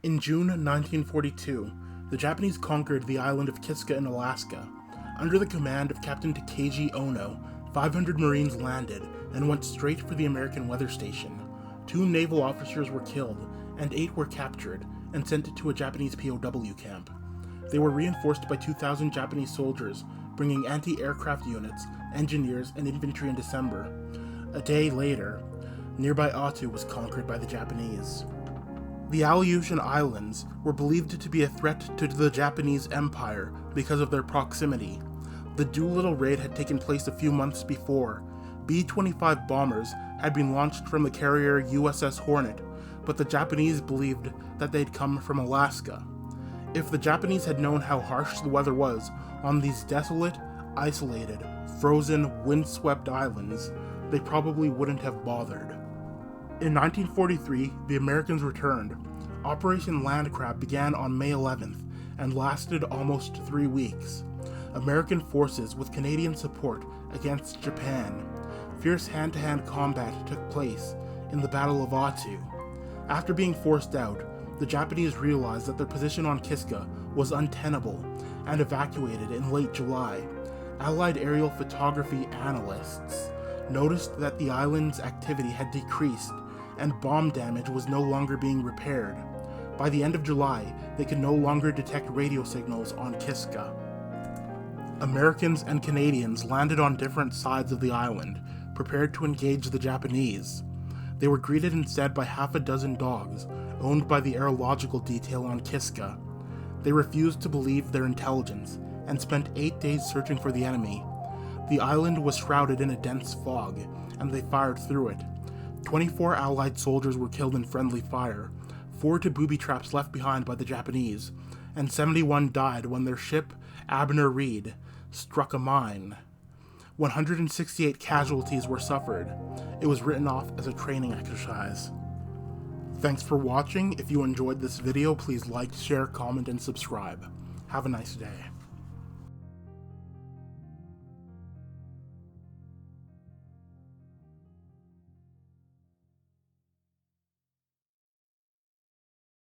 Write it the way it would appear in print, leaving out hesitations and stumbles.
In June 1942, the Japanese conquered the island of Kiska in Alaska. Under the command of Captain Takeji Ono, 500 Marines landed and went straight for the American weather station. 2 naval officers were killed, and 8 were captured and sent to a Japanese POW camp. They were reinforced by 2,000 Japanese soldiers, bringing anti-aircraft units, engineers, and infantry in December. A day later, nearby Attu was conquered by the Japanese. The Aleutian Islands were believed to be a threat to the Japanese Empire because of their proximity. The Doolittle raid had taken place a few months before. B-25 bombers had been launched from the carrier USS Hornet, but the Japanese believed that they'd come from Alaska. If the Japanese had known how harsh the weather was on these desolate, isolated, frozen, windswept islands, they probably wouldn't have bothered. In 1943, the Americans returned. Operation Landcrab began on May 11th and lasted almost 3 weeks. American forces with Canadian support against Japan. Fierce hand-to-hand combat took place in the Battle of Attu. After being forced out, the Japanese realized that their position on Kiska was untenable and evacuated in late July. Allied aerial photography analysts noticed that the island's activity had decreased and bomb damage was no longer being repaired. By the end of July, they could no longer detect radio signals on Kiska. Americans and Canadians landed on different sides of the island, prepared to engage the Japanese. They were greeted instead by half a dozen dogs, owned by the aerological detail on Kiska. They refused to believe their intelligence, and spent 8 days searching for the enemy. The island was shrouded in a dense fog, and they fired through it. 24 Allied soldiers were killed in friendly fire, 4 to booby traps left behind by the Japanese, and 71 died when their ship, Abner Reed, struck a mine. 168 casualties were suffered. It was written off as a training exercise. Thanks for watching. If you enjoyed this video, please like, share, comment, and subscribe. Have a nice day.